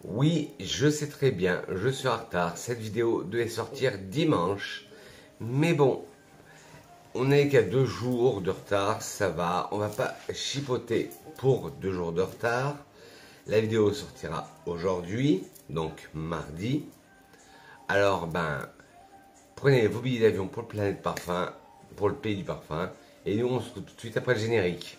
Oui, je sais très bien, je suis en retard. Cette vidéo devait sortir dimanche. Mais bon, on n'est qu'à 2 jours de retard, ça va. On va pas chipoter pour 2 jours de retard. La vidéo sortira aujourd'hui, donc mardi. Alors, prenez vos billets d'avion pour le Planète Parfum, pour le Pays du Parfum. Et nous, on se retrouve tout de suite après le générique.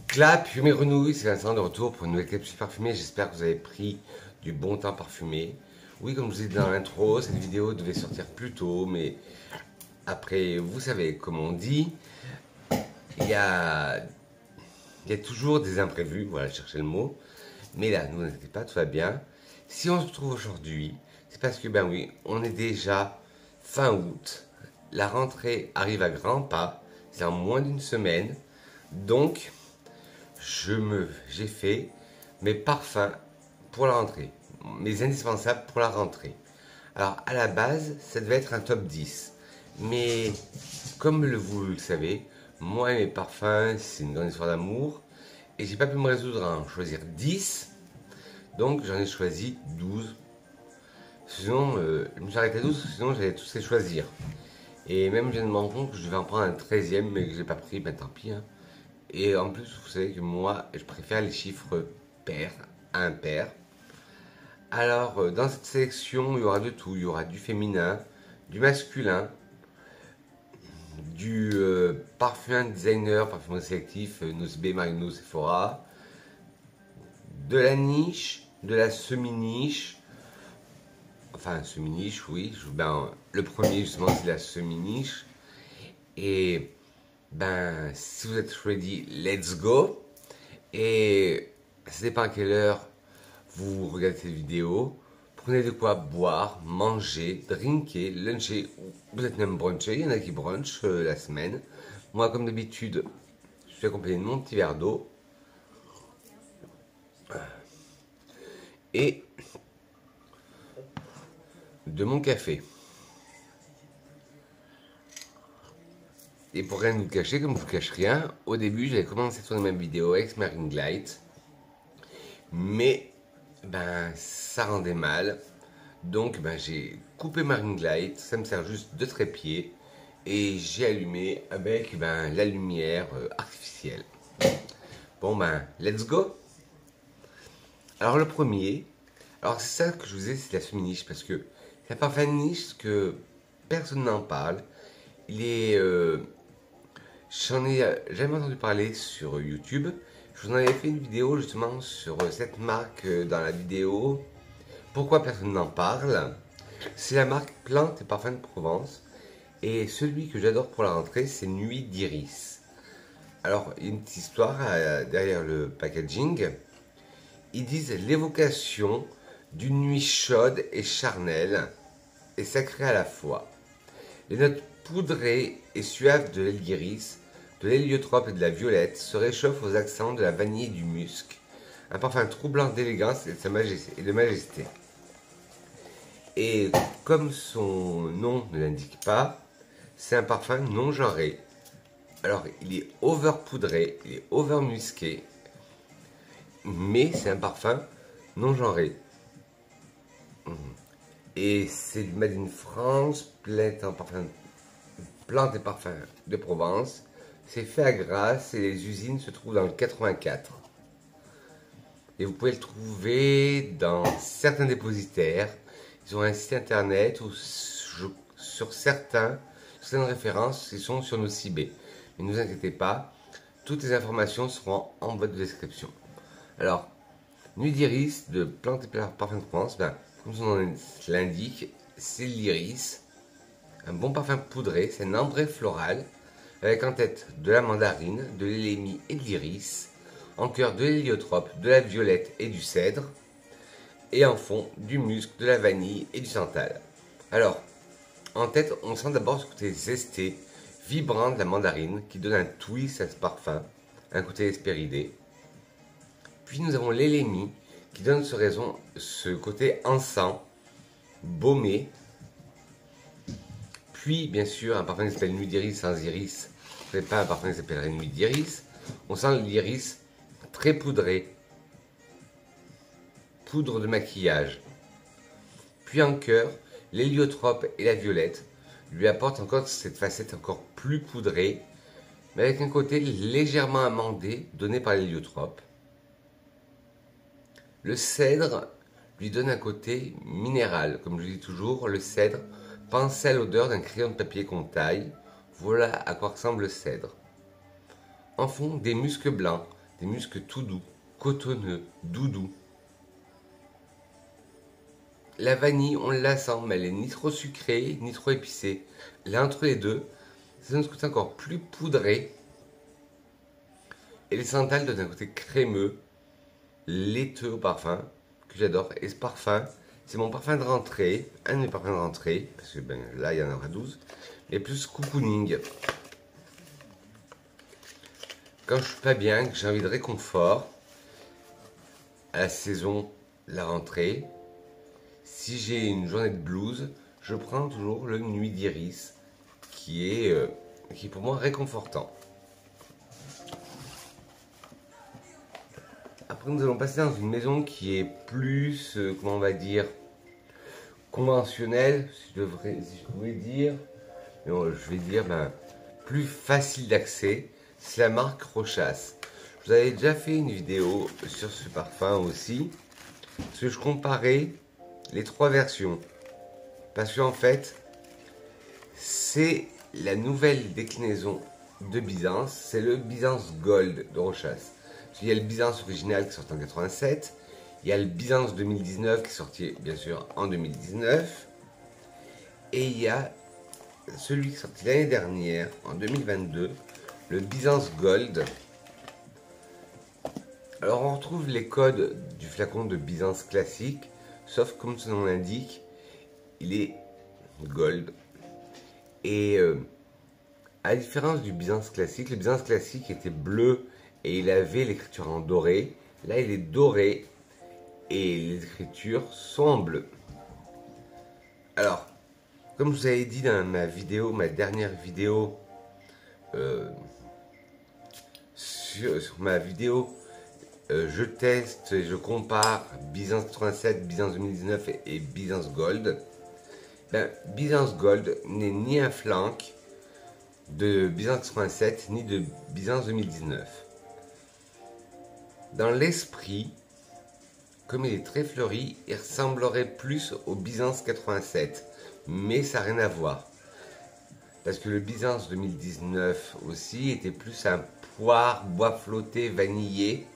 Clap, Fumée Renouille, c'est Vincent de retour pour une nouvelle capsule parfumée. J'espère que vous avez pris du bon temps parfumé. Oui, comme je vous ai dit dans l'intro, cette vidéo devait sortir plus tôt, mais après, vous savez, comme on dit, il y a toujours des imprévus, voilà, cherchez le mot. Mais là, ne vous inquiétez pas, tout va bien. Si on se retrouve aujourd'hui, c'est parce que, ben oui, on est déjà fin août. La rentrée arrive à grands pas, c'est en moins d'une semaine. Donc, j'ai fait mes parfums pour la rentrée, mes indispensables pour la rentrée. Alors à la base, ça devait être un top 10. Mais comme vous le savez, moi et mes parfums, c'est une grande histoire d'amour. Et j'ai pas pu me résoudre à en choisir 10. Donc j'en ai choisi 12. Sinon, je me suis arrêté à 12, sinon j'allais tous les choisir. Et même je viens de me rendre compte que je devais en prendre un 13e, mais que je n'ai pas pris, ben tant pis. Hein. Et en plus, vous savez que moi, je préfère les chiffres pairs à impairs. Alors, dans cette sélection, il y aura de tout. Il y aura du féminin, du masculin, du parfum designer, parfum sélectif, Nocibé, Marino, Sephora, de la niche, de la semi-niche, enfin semi-niche, oui. Le premier, justement, c'est la semi-niche. Et si vous êtes ready, let's go. Et ça dépend à quelle heure vous regardez cette vidéo. Prenez de quoi boire, manger, drinker, luncher. Vous êtes même bruncher. Il y en a qui brunchent la semaine. Moi, comme d'habitude, je suis accompagné de mon petit verre d'eau. Et de mon café. Et pour rien vous cacher, comme je vous cache rien, au début j'avais commencé à tourner ma vidéo avec ma ring light, mais ça rendait mal, donc j'ai coupé ma ring light, ça me sert juste de trépied, et j'ai allumé avec la lumière artificielle. Bon let's go. Alors le premier, alors c'est ça que je vous ai, c'est la semi-niche, parce que c'est un parfum de niche que personne n'en parle. Il est j'en ai jamais entendu parler sur YouTube. Je vous en avais fait une vidéo justement sur cette marque dans la vidéo. Pourquoi personne n'en parle? C'est la marque Plantes et Parfums de Provence. Et celui que j'adore pour la rentrée, c'est Nuit d'Iris. Alors, il y a une petite histoire derrière le packaging. Ils disent l'évocation d'une nuit chaude et charnelle et sacrée à la fois. Les notes poudrées et suaves de l'aile d'iris, de l'héliotrope et de la violette se réchauffent aux accents de la vanille et du musc. Un parfum troublant d'élégance et de majesté. Et comme son nom ne l'indique pas, c'est un parfum non genré. Alors il est over poudré, il est over musqué, mais c'est un parfum non genré. Et c'est du Made in France, plantes et parfums de Provence. C'est fait à Grasse et les usines se trouvent dans le 84. Et vous pouvez le trouver dans certains dépositaires. Ils ont un site internet ou sur certaines références, ils sont sur Nocibé. Mais ne vous inquiétez pas, toutes les informations seront en bas de description. Alors, Nuit d'Iris de Plantes et Parfums de Provence, comme son nom l'indique, c'est l'iris. Un bon parfum poudré, c'est un ambré floral, avec en tête de la mandarine, de l'élémie et de l'iris, en cœur de l'héliotrope, de la violette et du cèdre, et en fond du musc, de la vanille et du santal. Alors, En tête, on sent d'abord ce côté zesté, vibrant de la mandarine qui donne un twist à ce parfum, un côté hespéridé. Puis nous avons l'élémie qui donne ce côté encens, baumé. Puis bien sûr un parfum qui s'appelle Nuit d'Iris sans iris, ce n'est pas un parfum qui s'appellerait Nuit d'Iris. On sent l'iris très poudré, poudre de maquillage. Puis en cœur, l'héliotrope et la violette lui apportent encore cette facette encore plus poudrée, mais avec un côté légèrement amandé donné par l'héliotrope. Le cèdre lui donne un côté minéral, comme je dis toujours, le cèdre pensez à l'odeur d'un crayon de papier qu'on taille, voilà à quoi ressemble le cèdre. En fond, des muscs blancs, des muscs tout doux, cotonneux, doudous. La vanille, on la sent, mais elle est ni trop sucrée, ni trop épicée. Là, entre les deux, ça donne ce côté encore plus poudré. Et les santal donnent un côté crémeux, laiteux au parfum, que j'adore. Et ce parfum, c'est mon parfum de rentrée, un de mes parfums de rentrée, parce que ben, là, il y en aura 12, mais plus cocooning. Quand je suis pas bien, que j'ai envie de réconfort, à la saison, la rentrée, si j'ai une journée de blues, je prends toujours le Nuit d'Iris, qui est pour moi réconfortant. Après, nous allons passer dans une maison qui est plus, comment on va dire, conventionnelle, si je pouvais dire. Mais bon, je vais dire, plus facile d'accès. C'est la marque Rochas. Je vous avais déjà fait une vidéo sur ce parfum aussi, parce que je comparais les trois versions. Parce qu'en fait, c'est la nouvelle déclinaison de Byzance, c'est le Byzance Gold de Rochas. Il y a le Byzance original qui est sorti en 87, il y a le Byzance 2019 qui est sorti bien sûr en 2019, et il y a celui qui est sorti l'année dernière, en 2022, le Byzance Gold. Alors on retrouve les codes du flacon de Byzance classique, sauf comme son nom l'indique, il est gold. Et à la différence du Byzance classique, le Byzance classique était bleu et il avait l'écriture en doré. Là il est doré et les écritures sont en bleu. Alors, comme je vous avais dit dans ma dernière vidéo, sur ma vidéo, je teste et je compare Byzance 87, Byzance 2019 et Byzance Gold. Byzance Gold n'est ni un flanc de Byzance 87 ni de Byzance 2019. Dans l'esprit, comme il est très fleuri, il ressemblerait plus au Byzance 87, mais ça n'a rien à voir. Parce que le Byzance 2019 aussi était plus un poire, bois flotté, vanillé.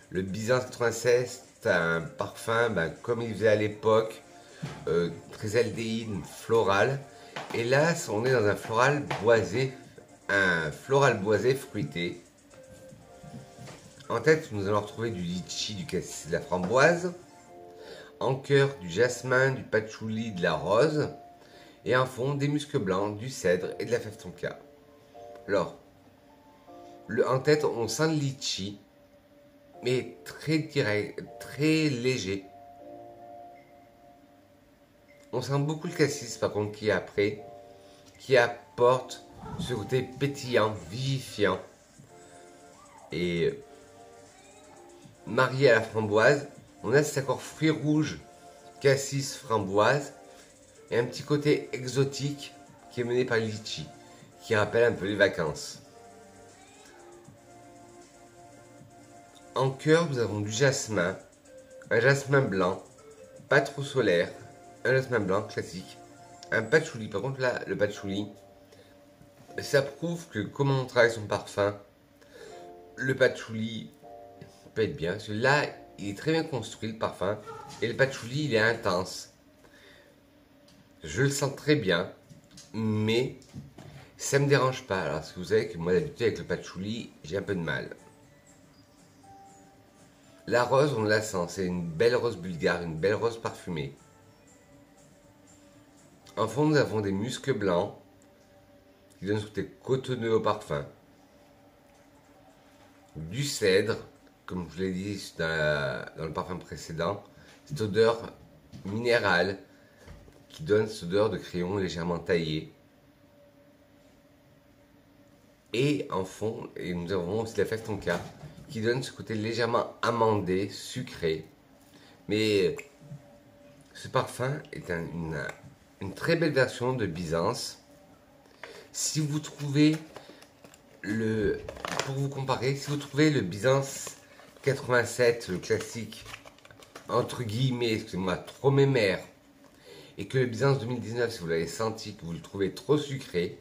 Le Byzance 87, c'est un parfum, comme il faisait à l'époque, très aldéhyde, floral. Et là, on est dans un floral boisé fruité. En tête, nous allons retrouver du litchi, du cassis, de la framboise. En cœur, du jasmin, du patchouli, de la rose. Et en fond, des muscs blancs, du cèdre et de la fève tonka. Alors, en tête, on sent le litchi, mais très direct, très léger. On sent beaucoup le cassis, par contre, qui est après, qui apporte ce côté pétillant, vivifiant. Et marié à la framboise, on a cet accord fruits rouges, cassis, framboise, et un petit côté exotique qui est mené par le litchi, qui rappelle un peu les vacances. En cœur, nous avons du jasmin, un jasmin blanc, pas trop solaire, un jasmin blanc classique, un patchouli. Par contre là, le patchouli, ça prouve que comment on travaille son parfum, le patchouli peut être bien. Parce que là, il est très bien construit le parfum, et le patchouli, il est intense. Je le sens très bien, mais ça me dérange pas. Alors, parce que vous savez que moi, d'habitude, avec le patchouli, j'ai un peu de mal. La rose, on la sent, c'est une belle rose bulgare, une belle rose parfumée. En fond, nous avons des muscs blancs qui donnent ce côté cotonneux au parfum. Du cèdre, comme je vous l'ai dit dans le parfum précédent, cette odeur minérale qui donne cette odeur de crayon légèrement taillé. Et en fond, et nous avons aussi la fève tonka qui donne ce côté légèrement amandé, sucré. Mais ce parfum est une très belle version de Byzance. Si vous trouvez pour vous comparer, si vous trouvez le Byzance 87, le classique, entre guillemets, excusez-moi, trop mémère, et que le Byzance 2019, si vous l'avez senti, que vous le trouvez trop sucré,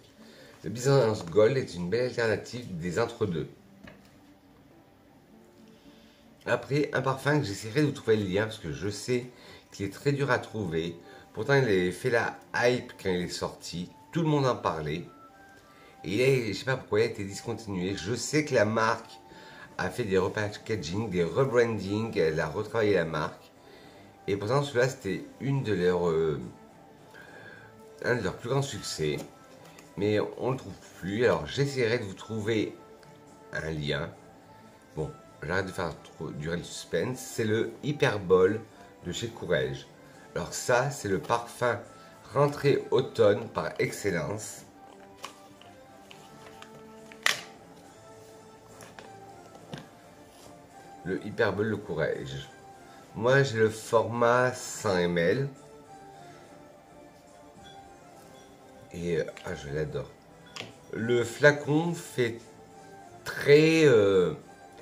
le Byzance Gold est une belle alternative des entre-deux. Après, un parfum que j'essaierai de vous trouver le lien, parce que je sais qu'il est très dur à trouver. Pourtant, il avait fait la hype quand il est sorti. Tout le monde en parlait. Et je ne sais pas pourquoi il a été discontinué. Je sais que la marque a fait des repackaging, des rebranding. Elle a retravaillé la marque. Et pourtant, celui-là, c'était un de leurs plus grands succès. Mais on ne le trouve plus. Alors, j'essaierai de vous trouver un lien. Bon, j'arrête de faire durer le suspense. C'est le Hyperbol de chez Courrèges. Alors ça, c'est le parfum rentrée automne par excellence. Le Hyperbol de Courrèges. Moi, j'ai le format 100 ml. Et je l'adore. Le flacon fait très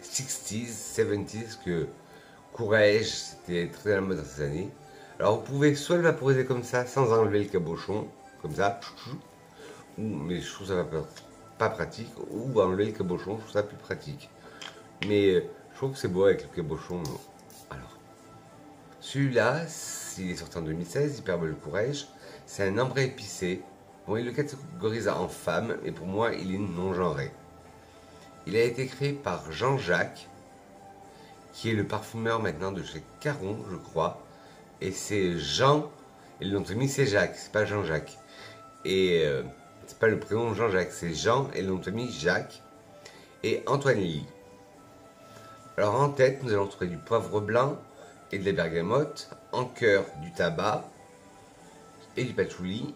60s, 70s, que Courrèges, c'était très à la mode dans ces années. Alors vous pouvez soit le vaporiser comme ça, sans enlever le cabochon, comme ça, mais je trouve ça pas pratique, ou enlever le cabochon, je trouve ça plus pratique. Mais je trouve que c'est beau avec le cabochon. Alors, celui-là, s'il est sorti en 2016, Hyperbol Courrèges, c'est un ambre épicé. Bon, il le catégorise en femme, et pour moi, il est non genré. Il a été créé par Jean-Jacques, qui est le parfumeur maintenant de chez Caron, je crois. Et c'est Jean, et le nom de famille c'est Jacques, c'est pas Jean-Jacques. Et c'est pas le prénom Jean-Jacques, c'est Jean et le nom de famille Jacques. Et Antoine Lee. Alors en tête, nous allons trouver du poivre blanc et de la bergamote, en cœur du tabac et du patchouli,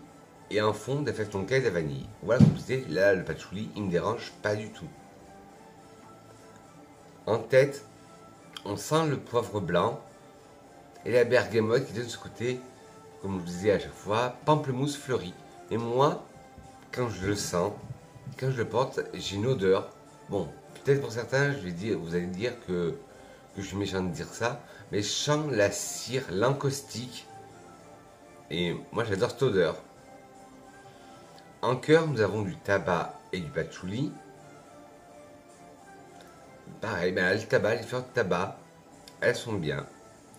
et en fond de la fève tonka et de la vanille. Voilà, comme je disais, là le patchouli, il me dérange pas du tout. En tête, on sent le poivre blanc et la bergamote qui donne ce côté, comme je vous disais à chaque fois, pamplemousse fleuri. Et moi, quand je le sens, quand je le porte, j'ai une odeur. Bon, peut-être pour certains, vous allez dire que je suis méchant de dire ça, mais je sens la cire, l'encaustique. Et moi, j'adore cette odeur. En cœur, nous avons du tabac et du patchouli. Pareil, le tabac, les fleurs de tabac, elles sont bien.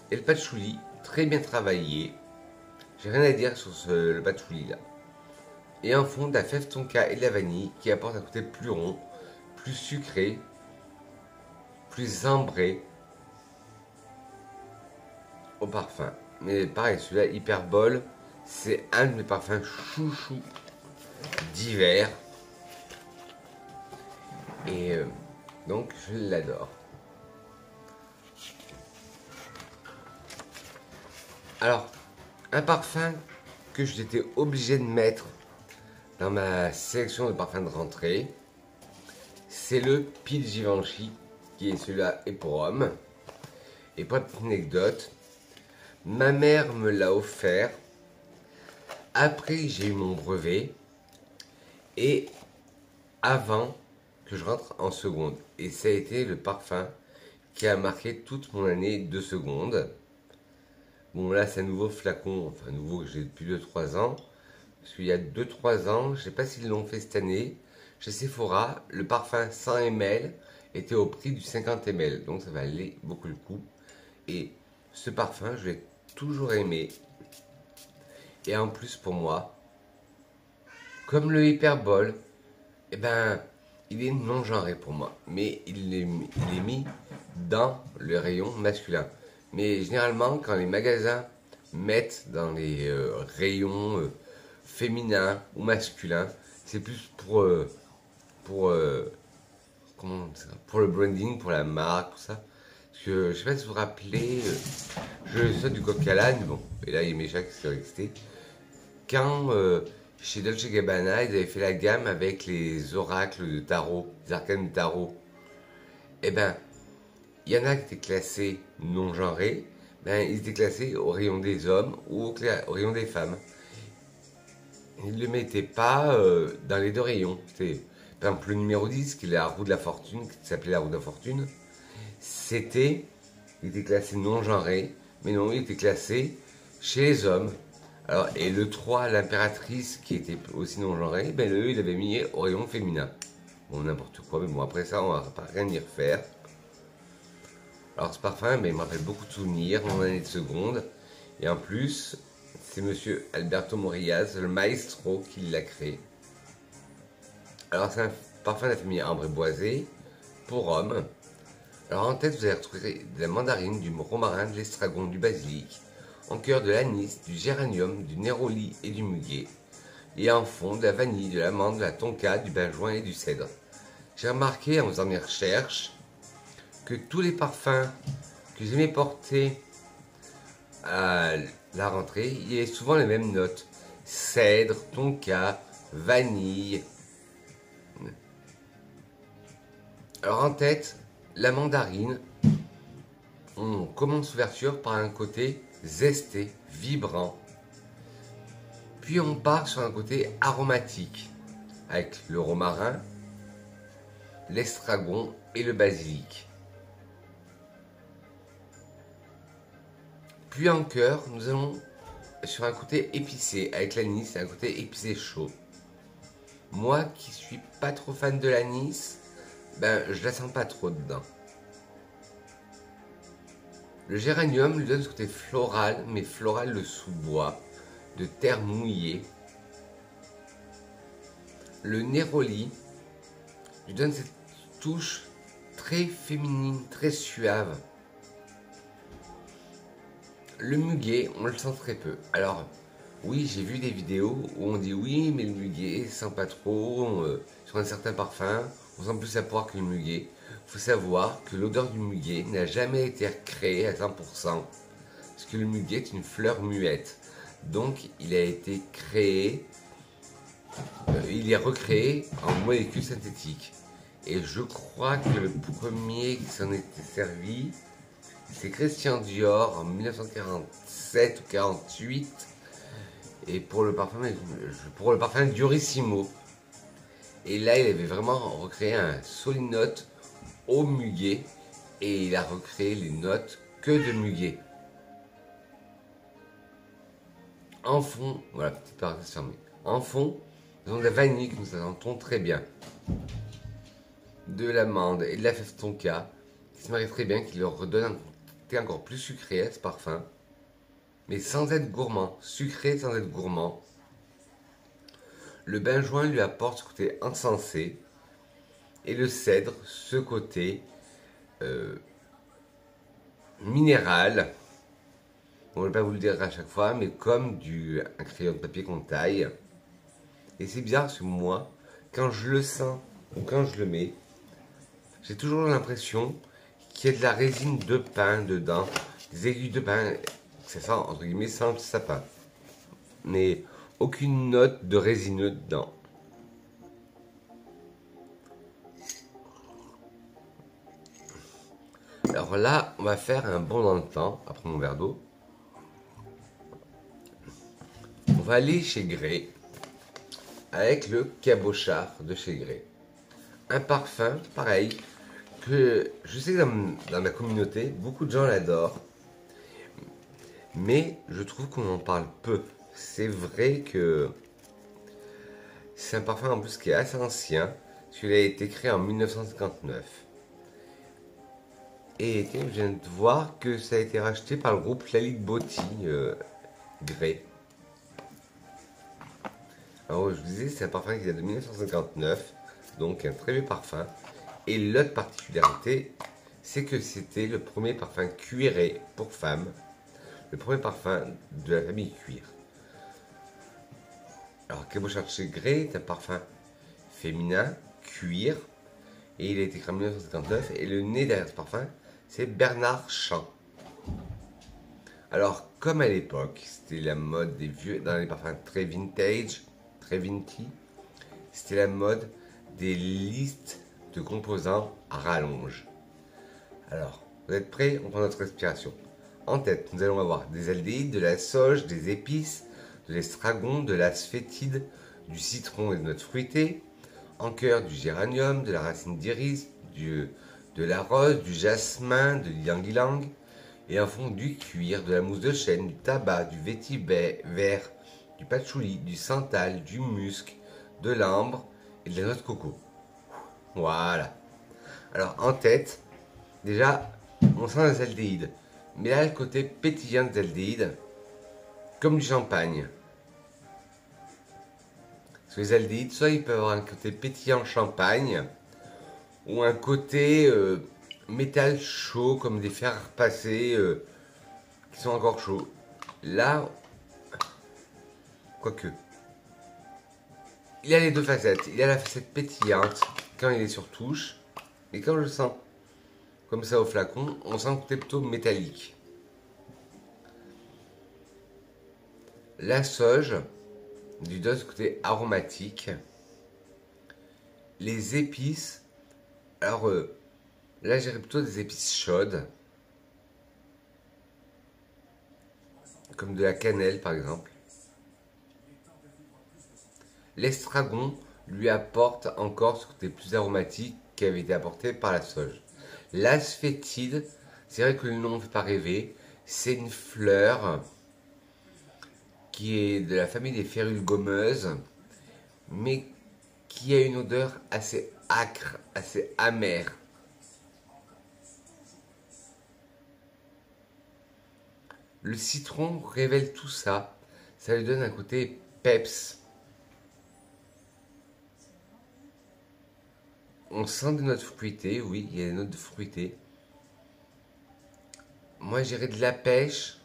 Et le patchouli, très bien travaillé. J'ai rien à dire sur le patchouli là. Et en fond, de la fève tonka et de la vanille qui apporte un côté plus rond, plus sucré, plus ambré au parfum. Mais pareil, celui-là, Hyperbol, c'est un de mes parfums chouchou d'hiver. Et donc, je l'adore. Alors, un parfum que j'étais obligé de mettre dans ma sélection de parfums de rentrée, c'est le Pied Givenchy, qui est celui-là et pour homme. Et pour la petite anecdote, ma mère me l'a offert après j'ai eu mon brevet et avant que je rentre en seconde. Et ça a été le parfum qui a marqué toute mon année de seconde. Bon, là, c'est un nouveau flacon, enfin nouveau que j'ai depuis 2-3 ans. Parce qu'il y a 2-3 ans, je ne sais pas s'ils l'ont fait cette année, chez Sephora, le parfum 100 ml était au prix du 50 ml. Donc ça valait beaucoup le coup. Et ce parfum, je l'ai toujours aimé. Et en plus, pour moi, comme le Hyperbol, eh ben, il est non-genré pour moi. Mais il est mis dans le rayon masculin. Mais généralement, quand les magasins mettent dans les rayons féminin ou masculin. C'est plus pour, comment on dit ça, pour le branding, pour la marque, tout ça. Parce que je sais pas si vous vous rappelez, je saute du coq à l'âne, bon, et là il y a mes chats qui sont restés. Quand chez Dolce Gabbana, ils avaient fait la gamme avec les oracles de tarot, les arcanes de tarot, et ben, il y en a qui étaient classés non genrés, ben, ils étaient classés au rayon des hommes ou au rayon des femmes. Ils ne le mettaient pas dans les deux rayons. C'était, par exemple, le numéro 10, qui est la roue de la fortune, qui s'appelait la roue de la fortune, il était classé non genré, mais non, il était classé chez les hommes. Alors, et le 3, l'impératrice, qui était aussi non genré, ben il avait mis au rayon féminin. Bon, n'importe quoi, mais bon, après ça, on va pas rien y refaire. Alors, ce parfum, ben, il me rappelle beaucoup de souvenirs, mon année de seconde. Et en plus, c'est monsieur Alberto Morillas, le maestro, qui l'a créé. Alors, c'est un parfum de la famille ambre et boisé, pour homme. Alors, en tête, vous allez retrouver de la mandarine, du romarin, de l'estragon, du basilic. En cœur, de l'anis, du géranium, du néroli et du muguet. Et en fond, de la vanille, de l'amande, de la tonka, du benjoin et du cèdre. J'ai remarqué en faisant mes recherches que tous les parfums que j'aimais porter à la rentrée, il y avait souvent les mêmes notes. Cèdre, tonka, vanille. Alors en tête, la mandarine, on commence l'ouverture par un côté zesté, vibrant. Puis on part sur un côté aromatique, avec le romarin, l'estragon et le basilic. Puis en cœur, nous allons sur un côté épicé, avec l'anis, un côté épicé chaud. Moi qui suis pas trop fan de l'anis, ben je la sens pas trop dedans. Le géranium lui donne ce côté floral, mais floral de sous-bois, de terre mouillée. Le néroli lui donne cette touche très féminine, très suave. Le muguet, on le sent très peu. Alors, oui, j'ai vu des vidéos où on dit oui, mais le muguet sent pas trop. Sur un certain parfum, on sent plus la poire que le muguet. Il faut savoir que l'odeur du muguet n'a jamais été recréée à 100%. Parce que le muguet est une fleur muette. Donc, il a été créé, il est recréé en molécules synthétiques. Et je crois que le premier qui s'en était servi, c'est Christian Dior en 1947 ou 48. Et pour le parfum Diorissimo. Et là, il avait vraiment recréé un solide note au muguet. Et il a recréé les notes que de muguet. En fond, voilà, petite parenthèse fermée. En fond, nous avons de la vanille que nous sentons très bien. De l'amande et de la fève tonka, qui se marie très bien, qui leur redonne un côté encore plus sucré à ce parfum. Mais sans être gourmand, sucré sans être gourmand. Le benjoin lui apporte ce côté encensé. Et le cèdre, ce côté minéral. On ne va pas vous le dire à chaque fois, mais comme un crayon de papier qu'on taille. Et c'est bizarre parce que moi, quand je le sens ou quand je le mets, j'ai toujours l'impression qu'il y a de la résine de pin dedans, des aiguilles de pin, ça sent entre guillemets sans sapin. Mais aucune note de résineux dedans. Alors là, on va faire un bond dans le temps, après mon verre d'eau. On va aller chez Grey avec le cabochard de chez Grey. Un parfum, pareil, que je sais que dans ma communauté, beaucoup de gens l'adorent. Mais je trouve qu'on en parle peu. C'est vrai que c'est un parfum en plus qui est assez ancien, parce qu'il a été créé en 1959. Et je viens de voir que ça a été racheté par le groupe Lalique Botti Grey. Alors je vous disais, c'est un parfum qui date de 1959, donc un très vieux parfum. Et l'autre particularité, c'est que c'était le premier parfum cuiré pour femmes, le premier parfum de la famille cuir. Alors, Cabochard de chez Grey est un parfum féminin, cuir, et il a été créé en 1959. Et le nez derrière ce parfum, c'est Bernard Champ. Alors, comme à l'époque, c'était la mode des vieux, dans les parfums très vintage, très vinty, c'était la mode des listes de composants à rallonge. Alors, vous êtes prêts? On prend notre respiration. En tête, nous allons avoir des aldéhydes, de la sauge, des épices, de l'estragon, de l'asphétide, du citron et de notes fruitées. En cœur, du géranium, de la racine d'iris, de la rose, du jasmin, de l'ylang-ylang. Et en fond, du cuir, de la mousse de chêne, du tabac, du vétiver, du patchouli, du santal, du musc, de l'ambre et de la noix de coco. Voilà. Alors, en tête, déjà, on sent les aldéhydes. Mais là, le côté pétillant des aldéhydes, comme du champagne. Sur les aldéhydes, soit ils peuvent avoir un côté pétillant champagne, ou un côté métal chaud, comme des fers à repasser qui sont encore chauds. Là, quoique, il y a les deux facettes. Il y a la facette pétillante, quand il est sur touche, et quand je le sens comme ça au flacon, on sent que c'est plutôt métallique. La sauge lui donne ce côté aromatique. Les épices, alors là j'irais plutôt des épices chaudes, comme de la cannelle par exemple. L'estragon lui apporte encore ce côté plus aromatique qui avait été apporté par la sauge. L'asphétide, c'est vrai que le nom ne fait pas rêver, c'est une fleur qui est de la famille des férules gommeuses, mais qui a une odeur assez âcre, assez amère. Le citron révèle tout ça, ça lui donne un côté peps. On sent des notes fruitées, oui, il y a des notes fruitées. Moi, j'irais de la pêche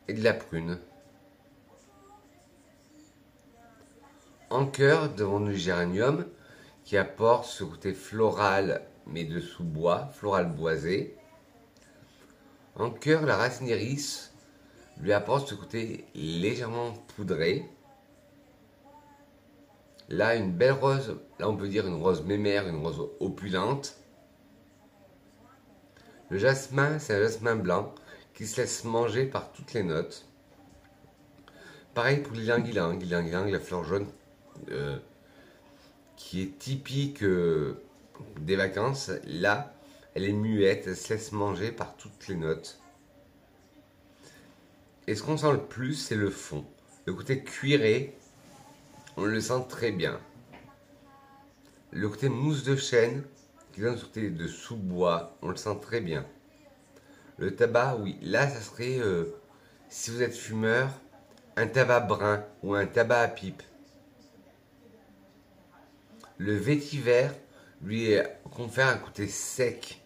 et de la prune. En cœur, devant du géranium, qui apporte ce côté floral, mais de sous-bois, floral boisé. En cœur, la racine iris lui apporte ce côté légèrement poudré. Là, une belle rose, là on peut dire une rose mémère, une rose opulente. Le jasmin, c'est un jasmin blanc qui se laisse manger par toutes les notes. Pareil pour l'ylang-ylang, la fleur jaune qui est typique des vacances. Là, elle est muette, elle se laisse manger par toutes les notes. Et ce qu'on sent le plus, c'est le fond. Le côté cuiré, on le sent très bien. Le côté mousse de chêne, qui donne ce côté de sous-bois, on le sent très bien. Le tabac, oui, là, ça serait, si vous êtes fumeur, un tabac brun ou un tabac à pipe. Le vétiver lui confère un côté sec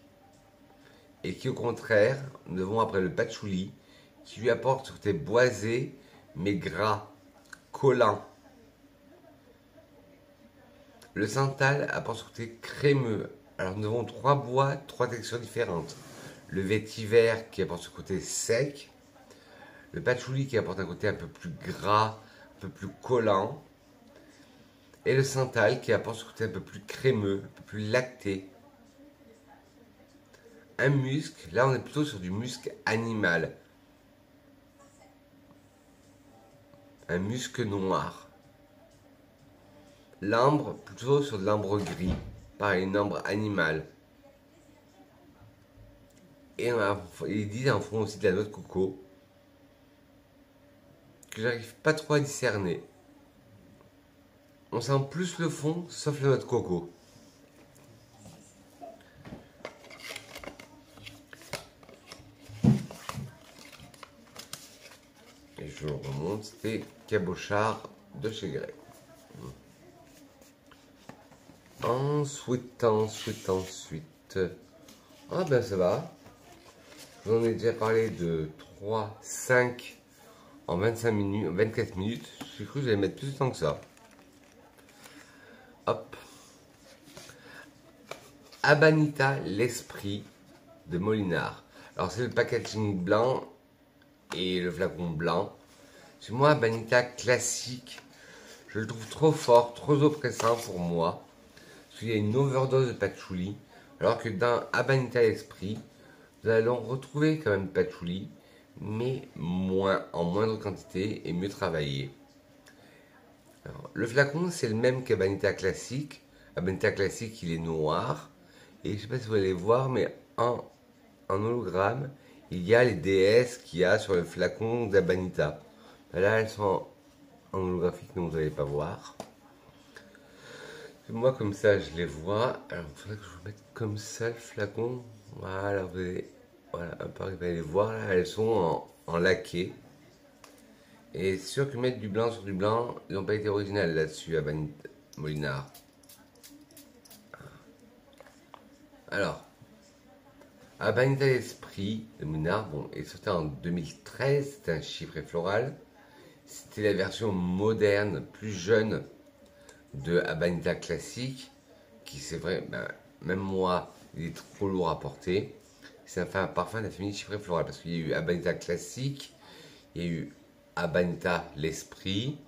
et qui, au contraire, nous avons après le patchouli qui lui apporte ce côté boisé mais gras, collant. Le santal apporte ce côté crémeux. Alors nous avons trois bois, trois textures différentes. Le vétiver qui apporte ce côté sec. Le patchouli qui apporte un côté un peu plus gras, un peu plus collant. Et le santal qui apporte ce côté un peu plus crémeux, un peu plus lacté. Un musc, là on est plutôt sur du musc animal. Un musc noir. L'ambre, plutôt sur de l'ambre gris. Pareil, une ambre animale. Et ils disent en fond aussi de la noix de coco. Que j'arrive pas trop à discerner. On sent plus le fond, sauf la noix de coco. Et je remonte, c'était Cabochard de chez Grey. Ensuite. Ah ben ça va. J'en ai déjà parlé de 3, 5 en 25 minutes, 24 minutes. J'ai cru que j'allais mettre plus de temps que ça. Hop. Abanita, l'esprit de Molinard. Alors c'est le packaging blanc et le flacon blanc. C'est moi, Abanita classique. Je le trouve trop fort, trop oppressant pour moi. Parce qu'il y a une overdose de patchouli. Alors que dans Abanita l'esprit, nous allons retrouver quand même patchouli, mais moins, en moindre quantité et mieux travaillé. Alors, le flacon, c'est le même qu'Abanita classique. Abanita classique, il est noir. Et je ne sais pas si vous allez voir, mais en hologramme, il y a les déesses qu'il y a sur le flacon d'Abanita. Là, elles sont en holographique, donc vous n'allez pas voir. Moi, comme ça, je les vois. Alors, il faudrait que je vous mette comme ça le flacon. Voilà, vous allez voilà, un peu arriver à les voir. Là, elles sont en laqué. Et c'est sûr que mettre du blanc sur du blanc, ils n'ont pas été originaux là-dessus à Molinard. Alors, Abanita l'esprit de Molinard, bon, est sorti en 2013, c'était un chiffre floral. C'était la version moderne, plus jeune de Abanita classique, qui c'est vrai, ben, même moi, il est trop lourd à porter. C'est un parfum de la famille chiffré floral, parce qu'il y a eu Abanita classique, il y a eu Abanita l'esprit,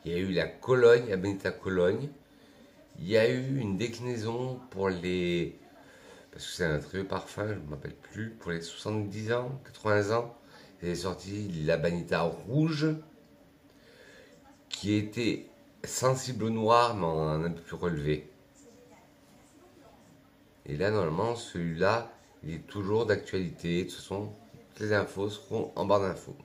il y a eu la Cologne, Abanita Cologne, il y a eu une déclinaison pour les, parce que c'est un très vieux parfum, je ne me rappelle plus, pour les 70 ans, 80 ans, il est sorti l'Abanita rouge, qui était sensible au noir, mais en un peu plus relevé. Et là, normalement, celui-là, il est toujours d'actualité. De toute façon, toutes les infos seront en barre d'infos.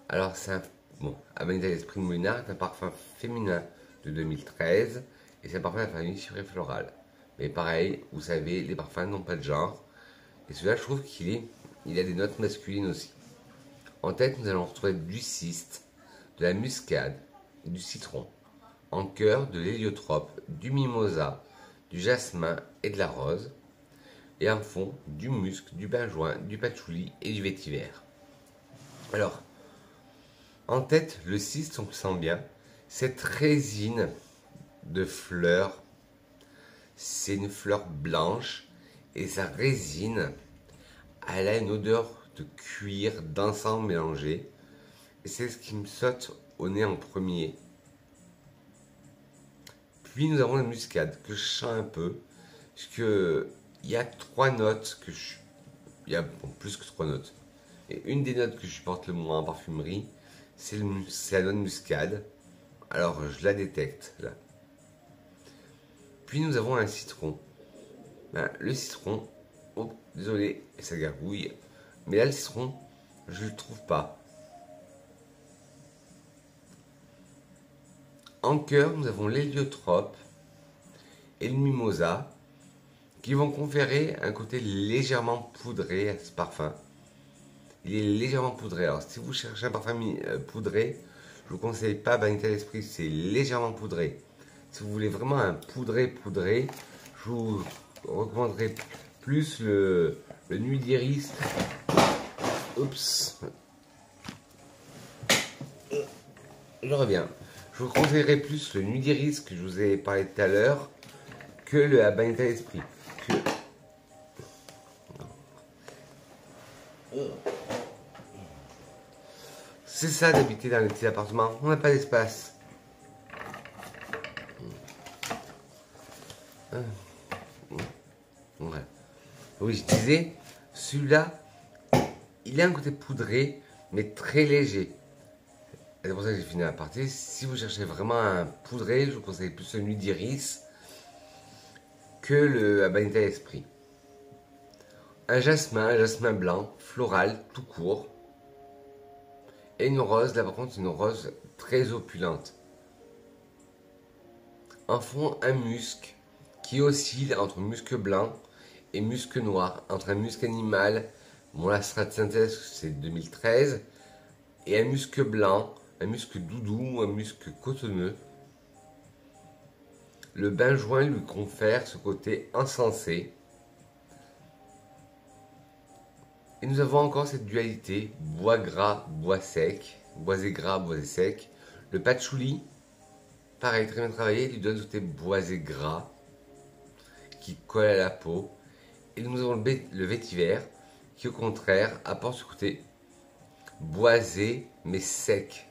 Alors, c'est un... Bon, Amanita l'esprit de Molinard est un parfum féminin de 2013. Et c'est un parfum de la famille chiffré floral. Mais pareil, vous savez, les parfums n'ont pas de genre. Et celui-là, je trouve il a des notes masculines aussi. En tête, nous allons retrouver du cyste, de la muscade, du citron. En cœur, de l'héliotrope, du mimosa, du jasmin et de la rose. Et en fond, du musc, du benjoin, du patchouli et du vétiver. Alors, en tête, le cyste, on le sent bien. Cette résine de fleurs, c'est une fleur blanche. Et sa résine, elle a une odeur de cuir, d'encens mélangé. Et c'est ce qui me saute au nez en premier. Puis nous avons la muscade que je sens un peu, puisque il y a 3 notes que je... Il y a bon, plus que 3 notes. Et une des notes que je supporte le moins en parfumerie, c'est la note muscade. Alors je la détecte là. Puis nous avons un citron. Ben, le citron, oh, désolé, ça gargouille. Mais là le citron, je le trouve pas. En cœur, nous avons l'héliotrope et le mimosa qui vont conférer un côté légèrement poudré à ce parfum. Il est légèrement poudré. Alors, si vous cherchez un parfum poudré, je ne vous conseille pas Abanita l'esprit, c'est légèrement poudré. Si vous voulez vraiment un poudré, je vous recommanderais plus le Nuit d'Iris. Oups. Je reviens. Je vous conseillerais plus le Nuit d'Iris que je vous ai parlé tout à l'heure que le Abanita l'esprit. C'est ça d'habiter dans les petits appartements, on n'a pas d'espace. Ouais. Oui, je disais, celui-là, il a un côté poudré, mais très léger. C'est pour ça que j'ai fini la partie. Si vous cherchez vraiment un poudré, je vous conseille plus le Nuit d'Iris que le Abanita l'esprit. Un jasmin blanc, floral, tout court. Et une rose, là par contre, une rose très opulente. En fond, un musc qui oscille entre musc blanc et musc noir, entre un musc animal, bon la Strat Synthèse c'est 2013, et un musc blanc, un musc doudou, un musc cotonneux. Le benjoin lui confère ce côté encensé. Et nous avons encore cette dualité bois gras, bois sec, boisé gras, boisé sec. Le patchouli, pareil, très bien travaillé, lui donne ce côté boisé gras qui colle à la peau. Et nous avons le vétiver qui, au contraire, apporte ce côté boisé mais sec.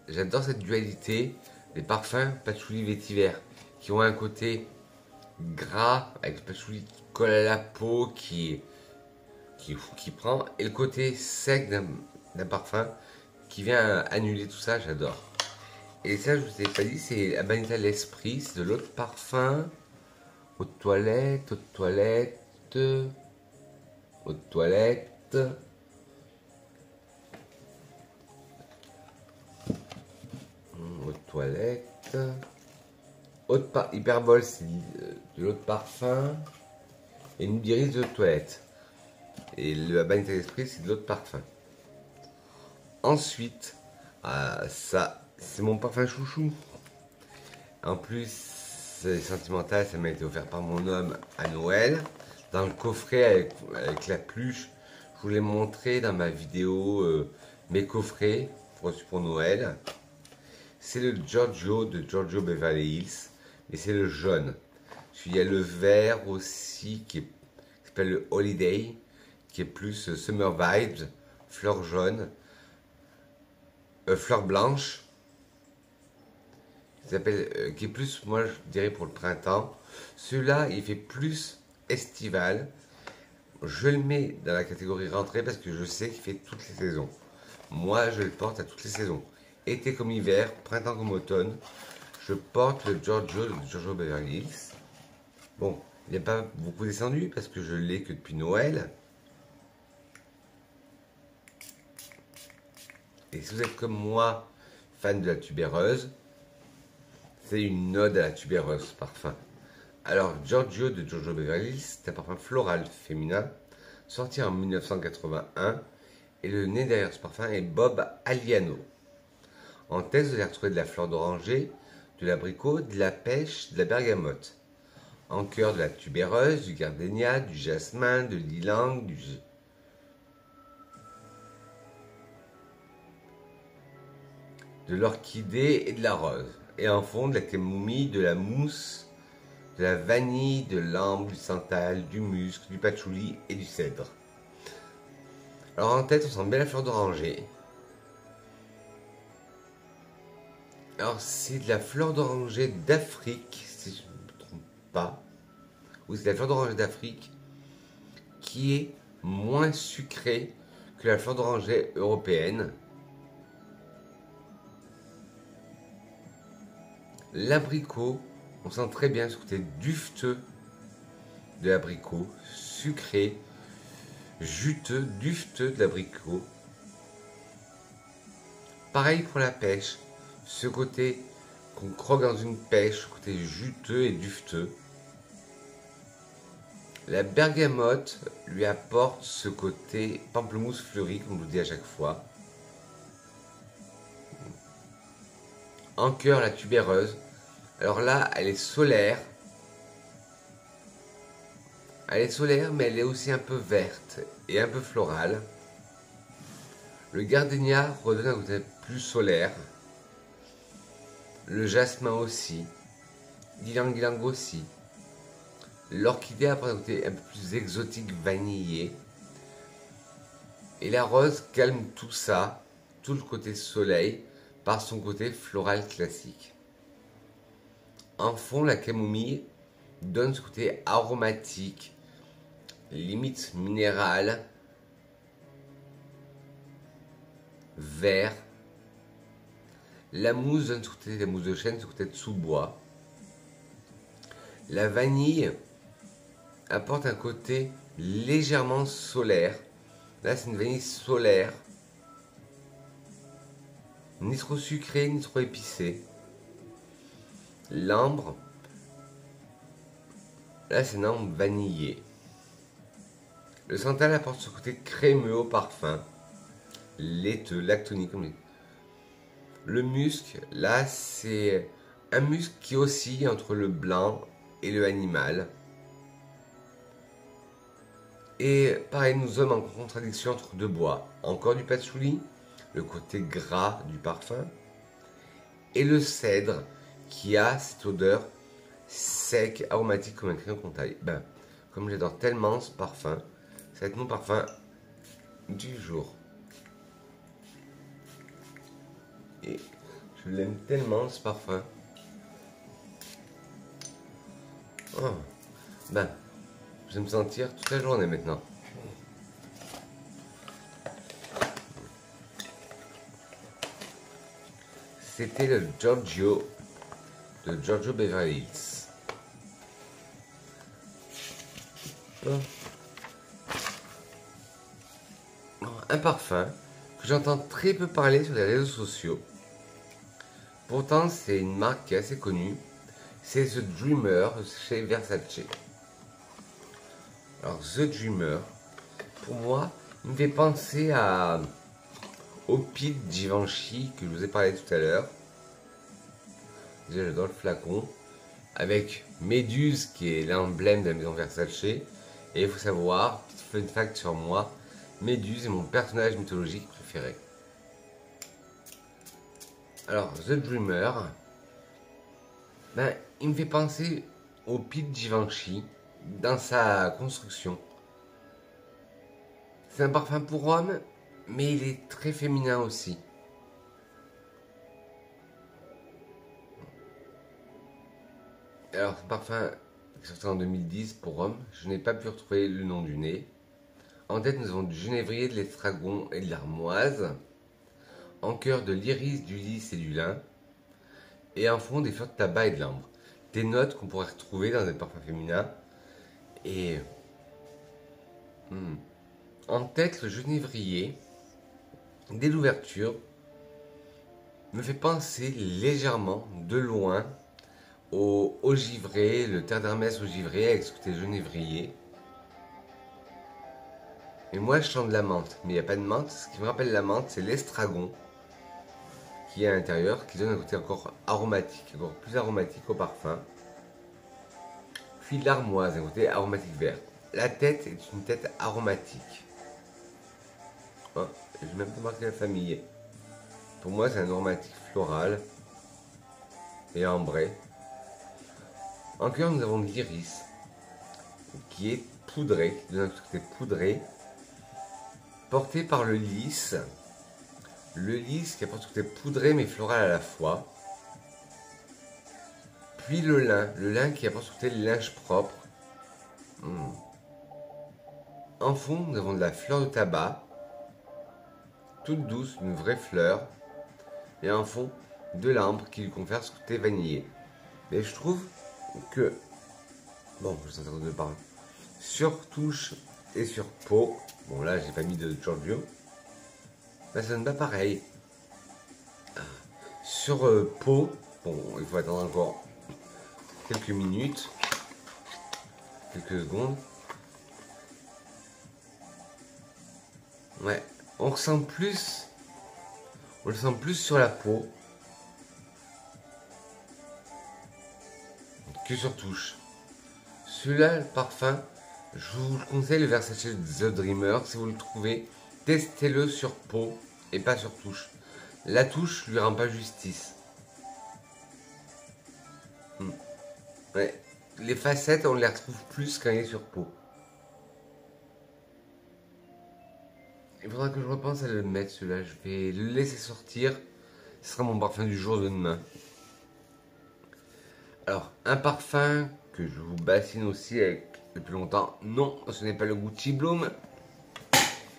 J'adore cette dualité des parfums patchouli vétiver qui ont un côté gras avec le patchouli qui colle à la peau, qui prend, et le côté sec d'un parfum qui vient annuler tout ça. J'adore. Et ça, je vous ai pas dit, c'est la Manita l'Esprit, c'est de l'autre parfum. Eau de toilette, eau de toilette, eau de toilette. Eau de toilette. Hyperbole, c'est de l'eau de parfum. Et une iris de toilette. Et le Manita l'Esprit, c'est de l'eau de parfum. Ensuite, ça, c'est mon parfum chouchou. En plus, c'est sentimental, ça m'a été offert par mon homme à Noël. Dans le coffret avec la pluche, je vous l'ai montré dans ma vidéo mes coffrets reçus pour Noël. C'est le Giorgio de Giorgio Beverly Hills, mais c'est le jaune. Il y a le vert aussi qui s'appelle le Holiday, qui est plus Summer Vibes, fleur jaune, fleur blanche. Qui est plus, moi je dirais pour le printemps. Celui-là, il fait plus estival. Je le mets dans la catégorie rentrée parce que je sais qu'il fait toutes les saisons. Moi, je le porte à toutes les saisons. Été comme hiver, printemps comme automne. Je porte le Giorgio Beverly Hills. Bon, il n'est pas beaucoup descendu parce que je l'ai que depuis Noël. Et si vous êtes comme moi, fan de la tubéreuse, c'est une ode à la tubéreuse parfum. Alors, Giorgio de Giorgio Beverly Hills, c'est un parfum floral féminin, sorti en 1981, et le nez derrière ce parfum est Bob Aliano. En texte, vous allez retrouver de la fleur d'oranger, de l'abricot, de la pêche, de la bergamote. En cœur, de la tubéreuse, du gardénia, du jasmin, de l'ylang, de l'orchidée et de la rose. Et en fond, de la camomille, de la mousse, de la vanille, de l'ambre, du santal, du musc, du patchouli et du cèdre. Alors en tête, on sent bien la fleur d'oranger. Alors c'est de la fleur d'oranger d'Afrique, si je ne me trompe pas. Oui, c'est la fleur d'oranger d'Afrique qui est moins sucrée que la fleur d'oranger européenne. L'abricot, on sent très bien ce côté dufteux de l'abricot, sucré, juteux, dufteux de l'abricot. Pareil pour la pêche, ce côté qu'on croque dans une pêche, ce côté juteux et dufteux. La bergamote lui apporte ce côté pamplemousse fleuri, comme je vous dis à chaque fois. En cœur, la tubéreuse. Alors là, elle est solaire. Elle est solaire, mais elle est aussi un peu verte et un peu florale. Le gardénia redonne un côté plus solaire. Le jasmin aussi. L'ylang ylang aussi. L'orchidée apporte un côté un peu plus exotique, vanillé. Et la rose calme tout ça, tout le côté soleil, par son côté floral classique. En fond, la camomille donne ce côté aromatique, limite minéral, vert. La mousse donne ce côté, la mousse de chêne, ce côté de sous-bois. La vanille apporte un côté légèrement solaire. Là, c'est une vanille solaire. Ni trop sucrée, ni trop épicée. L'ambre, là, c'est une ambre vanillée. Le santal apporte ce côté crémeux au parfum. Laiteux, lactonique. Le musc, là, c'est un musc qui oscille entre le blanc et le animal. Et pareil, nous sommes en contradiction entre deux bois. Encore du patchouli, le côté gras du parfum, et le cèdre qui a cette odeur sec, aromatique comme un crayon comptail. Ben, comme j'adore tellement ce parfum, ça va être mon parfum du jour. Et je l'aime tellement ce parfum. Oh, ben, je vais me sentir toute la journée maintenant. C'était le Giorgio de Giorgio Beverly Hills. Un parfum que j'entends très peu parler sur les réseaux sociaux. Pourtant, c'est une marque qui est assez connue. C'est The Dreamer chez Versace. Alors, The Dreamer, pour moi, il me fait penser au Pete Givenchy que je vous ai parlé tout à l'heure. Déjà, j'adore le flacon. Avec Méduse, qui est l'emblème de la maison Versace. Et il faut savoir, petite fun fact sur moi, Méduse est mon personnage mythologique préféré. Alors, The Dreamer, ben, il me fait penser au Pete Givenchy dans sa construction. C'est un parfum pour homme, mais il est très féminin aussi. Alors, ce parfum est sorti en 2010 pour homme. Je n'ai pas pu retrouver le nom du nez. En tête, nous avons du genévrier, de l'estragon et de l'armoise. En cœur, de l'iris, du lys et du lin. Et en fond, des fleurs de tabac et de l'ambre. Des notes qu'on pourrait retrouver dans des parfums féminins. Et en tête, le genévrier, dès l'ouverture, me fait penser légèrement, de loin, au givré, le terre d'Hermès au givré avec ce côté genévrier. Et moi, je sens de la menthe, mais il n'y a pas de menthe. Ce qui me rappelle la menthe, c'est l'estragon qui est à l'intérieur, qui donne un côté encore aromatique, encore plus aromatique au parfum. Puis l'armoise, un côté aromatique vert. La tête est une tête aromatique. Oh, j'ai même pas marqué la famille. Pour moi, c'est un aromatique floral et ambré. En cœur, nous avons de l'iris, qui est poudré, qui donne un côté poudré, porté par le lys. Le lys qui apporte un côté poudré mais floral à la fois. Puis le lin qui apporte un côté linge propre. En fond, nous avons de la fleur de tabac, toute douce, une vraie fleur. Et en fond, de l'ambre qui lui confère ce côté vanillé. Mais je trouve que, bon, je suis en train de parler, sur touche et sur peau, bon là j'ai pas mis de Giorgio, ça donne pas pareil. Sur peau, bon, il faut attendre encore quelques minutes, quelques secondes. Ouais, on le sent plus sur la peau que sur touche. Celui-là, le parfum, je vous le conseille, le Versace The Dreamer. Si vous le trouvez, testez-le sur peau et pas sur touche. La touche lui rend pas justice. Ouais. Les facettes, on les retrouve plus quand il est sur peau. Il faudra que je repense à le mettre celui-là. Je vais le laisser sortir. Ce sera mon parfum du jour de demain. Alors, un parfum que je vous bassine aussi avec depuis longtemps. Non, ce n'est pas le Gucci Bloom.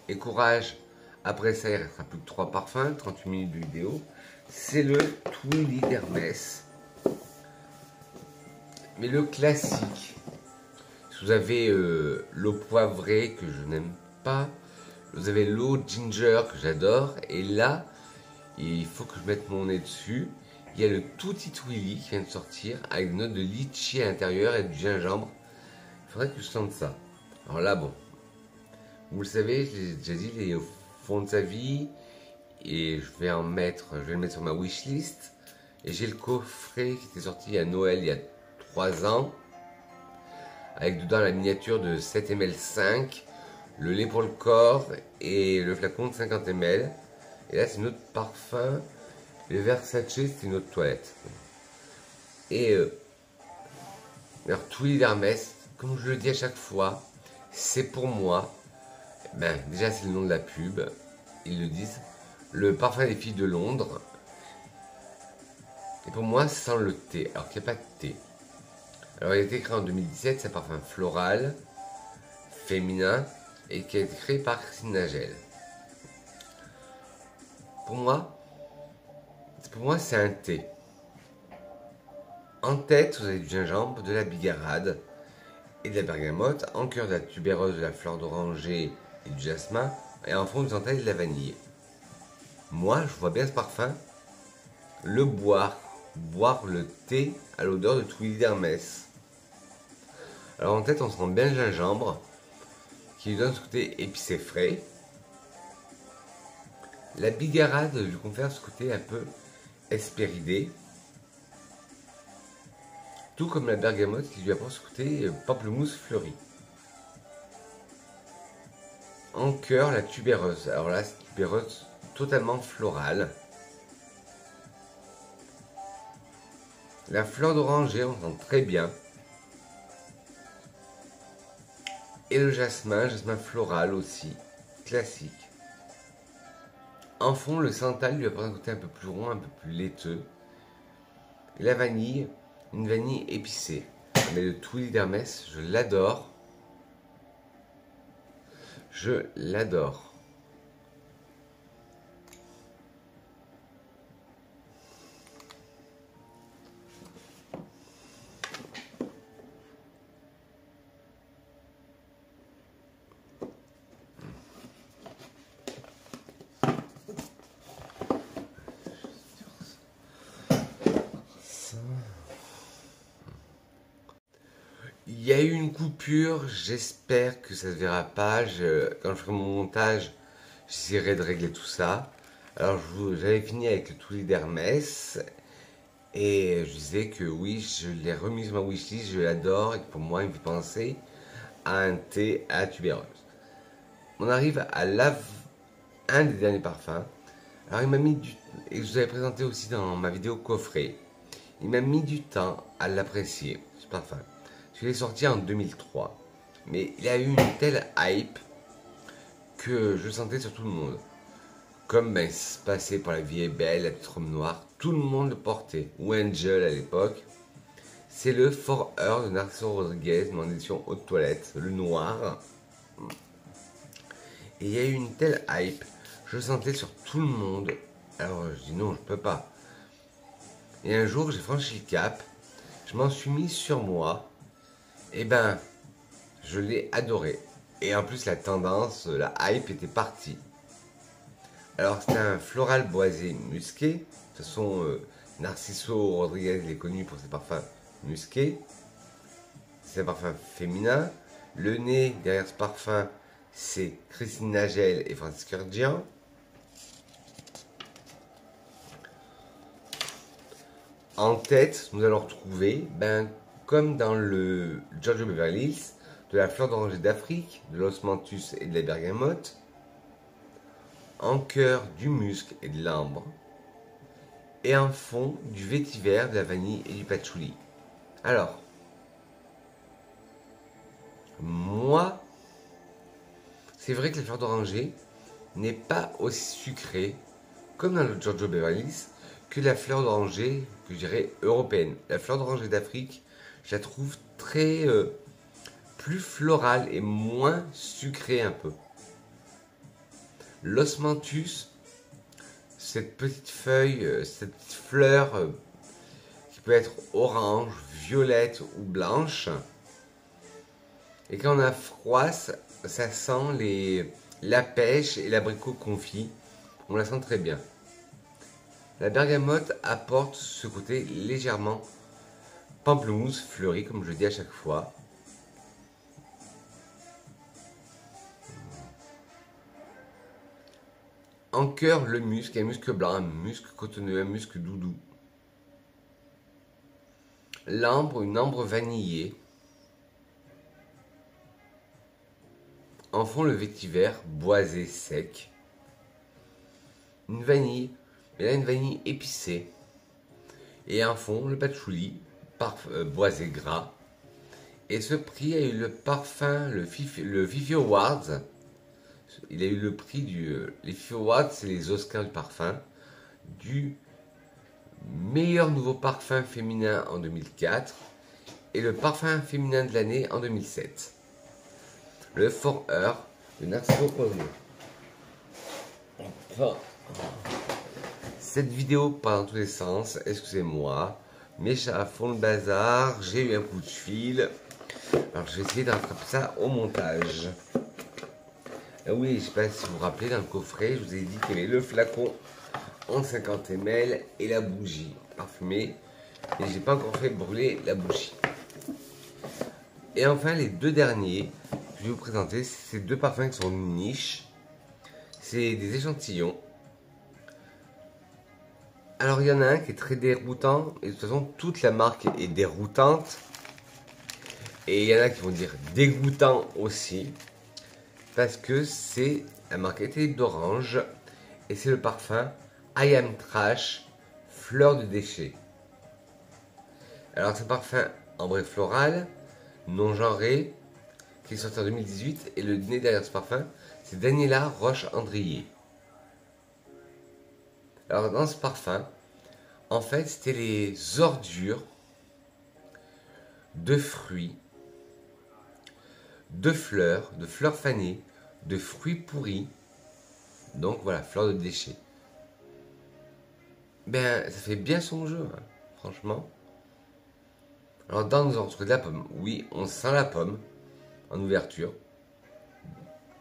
Et courage, après ça, il ne restera plus que 3 parfums, 38 minutes de vidéo. C'est le Twilly d'Hermès. Mais le classique. Si vous avez l'eau poivrée que je n'aime pas, vous avez l'eau ginger que j'adore. Et là, il faut que je mette mon nez dessus. Il y a le Tutti Twilly qui vient de sortir avec des notes de litchi à l'intérieur et du gingembre. Il faudrait que je sente ça. Alors là, bon, vous le savez, je l'ai déjà dit, il est au fond de sa vie. Et je vais le mettre sur ma wishlist. Et j'ai le coffret qui était sorti à Noël il y a 3 ans. Avec dedans la miniature de 7 ml 5. le lait pour le corps et le flacon de 50 ml. Et là, c'est notre parfum. Le Versace, c'est une autre toilette. Et alors, Twilly d'Hermès, comme je le dis à chaque fois, c'est pour moi. Ben, déjà, c'est le nom de la pub. Ils le disent. Le parfum des filles de Londres. Et pour moi, ça sent le thé. Alors qu'il n'y a pas de thé. Alors, il a été créé en 2017. C'est un parfum floral, féminin, et qui a été créé par Christine Nagel. Pour moi, c'est un thé. En tête, vous avez du gingembre, de la bigarade et de la bergamote. En cœur, de la tubéreuse, de la fleur d'oranger et du jasmin. Et en fond, vous entendez de la vanille. Moi, je vois bien ce parfum le boire le thé à l'odeur de Twilly d'Hermès. Alors en tête, on sent bien le gingembre qui lui donne ce côté épicé frais. La bigarade lui confère ce côté un peu espéridé. Tout comme la bergamote qui lui apporte ce côté pamplemousse fleuri. En cœur, la tubéreuse. Alors là, c'est une tubéreuse totalement florale. La fleur d'oranger, on sent très bien. Et le jasmin floral aussi, classique. En fond, le santal lui apporte un côté un peu plus rond, un peu plus laiteux. Et la vanille, une vanille épicée. Mais le Twilly d'Hermès, je l'adore. Je l'adore. Il y a eu une coupure, j'espère que ça se verra pas. Quand je ferai mon montage, j'essaierai de régler tout ça. Alors j'avais fini avec le Twilly d'Hermès et je disais que oui, je l'ai remis sur ma wishlist, je l'adore et que pour moi il me fait penser à un thé à la tubéreuse. On arrive à un des derniers parfums. Alors il m'a mis du et je vous avais présenté aussi dans ma vidéo coffret. Il m'a mis du temps à l'apprécier, ce parfum. Il est sorti en 2003. Mais il a eu une telle hype que je le sentais sur tout le monde. Comme ben, se passait pour La Vie est belle, La Petite Robe Noire, tout le monde le portait. Ou Angel à l'époque. C'est le For Her de Narciso Rodriguez, mon édition haute toilette, le noir. Et il y a eu une telle hype, je le sentais sur tout le monde. Alors je dis non, je peux pas. Et un jour, j'ai franchi le cap, je m'en suis mis sur moi. Et ben, je l'ai adoré. Et en plus, la tendance, la hype était partie. Alors, c'était un floral boisé musqué. De toute façon, Narciso Rodriguez, il est connu pour ses parfums musqués. C'est un parfum féminin. Le nez derrière ce parfum, c'est Christine Nagel et Francis Kurkdjian. En tête, nous allons retrouver, ben, comme dans le Giorgio Beverly Hills, de la fleur d'oranger d'Afrique, de l'osmanthus et de la bergamote. En cœur, du musc et de l'ambre. Et en fond, du vétiver, de la vanille et du patchouli. Alors, moi, c'est vrai que la fleur d'oranger n'est pas aussi sucrée, comme dans le Giorgio Beverly Hills, que la fleur d'oranger, que je dirais, européenne. La fleur d'oranger d'Afrique, je la trouve très plus florale et moins sucrée un peu. L'osmanthus, cette petite feuille, cette petite fleur qui peut être orange, violette ou blanche. Et quand on a froid, ça sent la pêche et l'abricot confit. On la sent très bien. La bergamote apporte ce côté légèrement pamplemousse fleuri, comme je le dis à chaque fois. En cœur, le musc, un musc blanc, un musc cotonneux, un musc doudou. L'ambre, une ambre vanillée. En fond, le vétiver boisé sec. Une vanille, mais là une vanille épicée. Et en fond, le patchouli, boisé gras. Et ce prix a eu le parfum, le Fifi Awards. Il a eu le prix les Fifi Awards, c'est les Oscars du parfum. Du meilleur nouveau parfum féminin en 2004. Et le parfum féminin de l'année en 2007. Le For Her de Narciso Posner. Enfin, cette vidéo part dans tous les sens, excusez-moi. Mes chats font le bazar, j'ai eu un coup de fil. Alors je vais essayer de rattraper ça au montage. Oui, je ne sais pas si vous vous rappelez, dans le coffret, je vous ai dit qu'il y avait le flacon en 50 ml et la bougie parfumée. Et j'ai pas encore fait brûler la bougie. Et enfin, les deux derniers que je vais vous présenter, c'est ces deux parfums qui sont une niche. C'est des échantillons. Alors, il y en a un qui est très déroutant. Et de toute façon, toute la marque est déroutante. Et il y en a qui vont dire dégoûtant aussi. Parce que c'est la marque Éthylibre d'Orange. Et c'est le parfum I Am Trash Fleur de déchets. Alors, c'est un parfum ambré floral, non genré, qui est sorti en 2018. Et le nez derrière ce parfum, c'est Daniela Roche-Andrier. Alors, dans ce parfum, en fait, c'était les ordures de fruits, de fleurs fanées, de fruits pourris. Donc voilà, fleurs de déchets. Ben, ça fait bien son jeu, hein, franchement. Alors, dans nous on retrouve de la pomme. Oui, on sent la pomme en ouverture.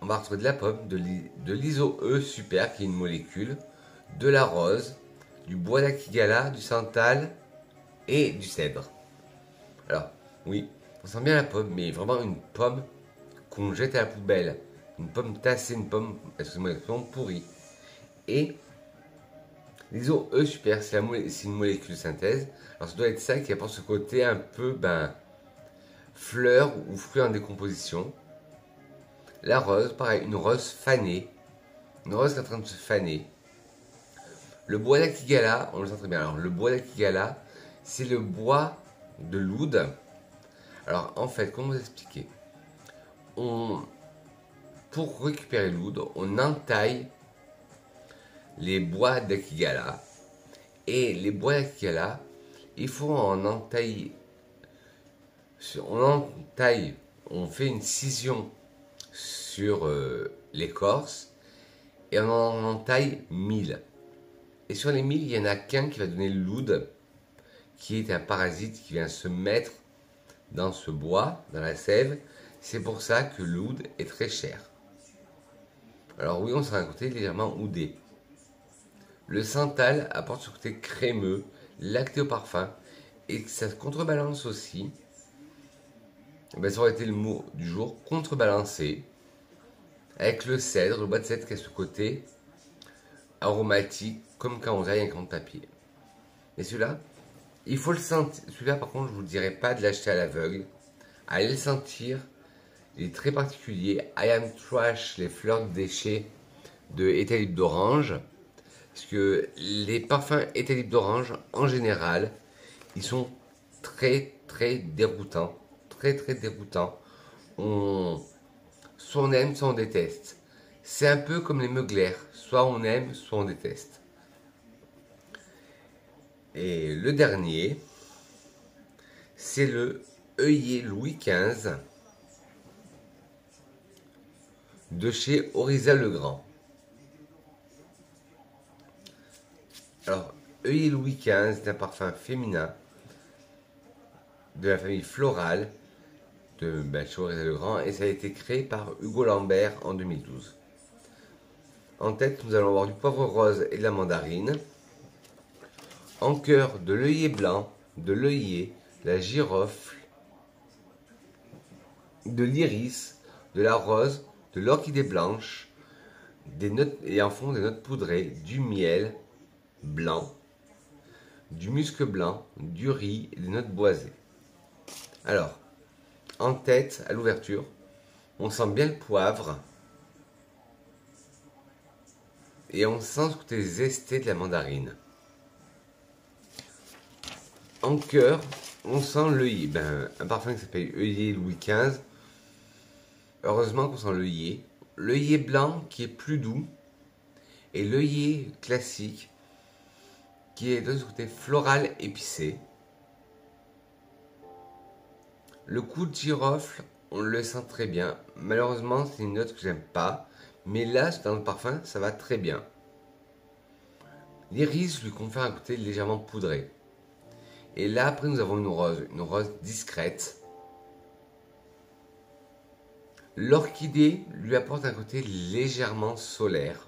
On va retrouver de la pomme, de l'iso-E super, qui est une molécule, de la rose, du bois d'Akigala, du santal et du cèdre. Alors, oui, on sent bien la pomme, mais vraiment une pomme qu'on jette à la poubelle. Une pomme tassée, une pomme, excusez-moi, une pomme pourrie. Et l'iso-E super, c'est une molécule de synthèse. Alors, ça doit être ça qui apporte ce côté un peu, fleur ou fruit en décomposition. La rose, pareil, une rose fanée. Une rose qui est en train de se faner. Le bois d'Akigala, on le sent très bien. Alors, le bois d'Akigala, c'est le bois de l'oud. Alors, en fait, comment vous expliquer? Pour récupérer l'oud, on entaille les bois d'Akigala. Et les bois d'Akigala, il faut en entailler. On fait une scission sur l'écorce et on en entaille 1000. Et sur les 1000, il n'y en a qu'un qui va donner l'oud, qui est un parasite qui vient se mettre dans ce bois, dans la sève. C'est pour ça que l'oud est très cher. Alors oui, on sera un côté légèrement oudé. Le santal apporte ce côté crémeux, lacté au parfum, et ça contrebalance aussi. Ça aurait été le mot du jour, contrebalancer, avec le cèdre, le bois de cèdre qui a ce côté aromatique, comme quand on aille un compte papier. Et celui-là, il faut le sentir. Celui-là, par contre, je ne vous dirais pas de l'acheter à l'aveugle. Allez le sentir. Il est très particulier. I Am Trash, les fleurs de déchets de Éthylibre d'Orange. Parce que les parfums Éthylibre d'Orange, en général, ils sont très, très déroutants. Très, très déroutants. Soit on aime, soit on déteste. C'est un peu comme les Mugler. Soit on aime, soit on déteste. Et le dernier, c'est le œillet Louis XV de chez Oryza Legrand. Alors, œillet Louis XV est un parfum féminin de la famille florale de chez Oryza Legrand et ça a été créé par Hugo Lambert en 2012. En tête, nous allons avoir du poivre rose et de la mandarine. En cœur, de l'œillet blanc, de l'œillet, la girofle, de l'iris, de la rose, de l'orchidée blanche, des notes, et en fond des notes poudrées, du miel blanc, du musc blanc, du riz et des notes boisées. Alors, en tête, à l'ouverture, On sent bien le poivre. Et on sent ce côté zesté de la mandarine. En cœur, on sent l'œillet. Ben, un parfum qui s'appelle œillet Louis XV. Heureusement qu'on sent l'œillet. L'œillet blanc qui est plus doux. Et l'œillet classique qui est de ce côté floral épicé. Le coup de girofle, on le sent très bien. Malheureusement, c'est une note que j'aime pas. Mais là, dans le parfum, ça va très bien. L'iris lui confère un côté légèrement poudré. Et là, après, nous avons une rose discrète. L'orchidée lui apporte un côté légèrement solaire.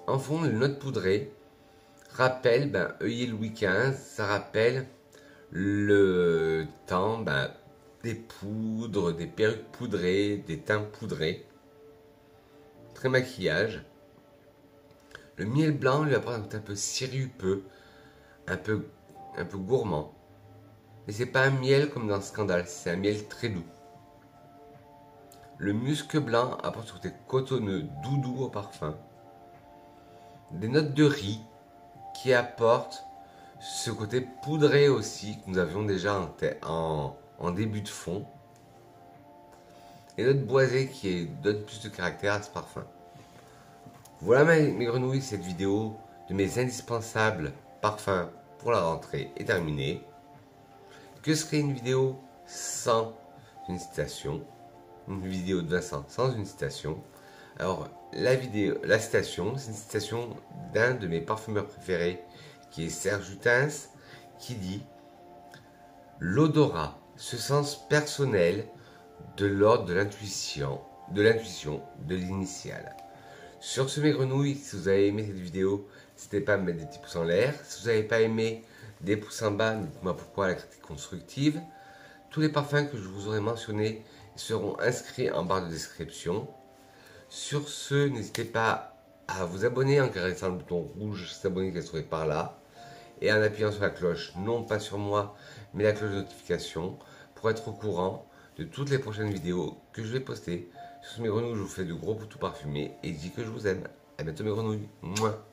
En fond, une note poudrée rappelle, œillet Louis XV, ça rappelle le temps des poudres, des perruques poudrées, des teints poudrés. Très maquillage. Le miel blanc lui apporte un côté un peu sirupeux, un peu gourmand. Mais c'est pas un miel comme dans Scandale, c'est un miel très doux. Le musc blanc apporte ce côté cotonneux, doudou au parfum. Des notes de riz qui apportent ce côté poudré aussi que nous avions déjà en début de fond. Et notes boisées qui donnent plus de caractère à ce parfum. Voilà mes grenouilles, cette vidéo de mes indispensables parfums pour la rentrée est terminée. Que serait une vidéo sans une citation? Une vidéo de Vincent sans une citation. Alors, la citation, c'est une citation d'un de mes parfumeurs préférés, qui est Serge Lutens, qui dit « L'odorat, ce sens personnel de l'ordre de l'intuition, de l'initiale. » Sur ce, mes grenouilles, si vous avez aimé cette vidéo, n'hésitez pas à me mettre des petits pouces en l'air. Si vous n'avez pas aimé, des pouces en bas, dites-moi pourquoi la critique constructive. Tous les parfums que je vous aurai mentionnés seront inscrits en barre de description. Sur ce, n'hésitez pas à vous abonner en caressant le bouton rouge s'abonner qui est trouvé par là. Et en appuyant sur la cloche, non pas sur moi, mais la cloche de notification, pour être au courant de toutes les prochaines vidéos que je vais poster. Sur mes grenouilles, je vous fais de gros poutous parfumés et je dis que je vous aime. À bientôt mes grenouilles. Mouah.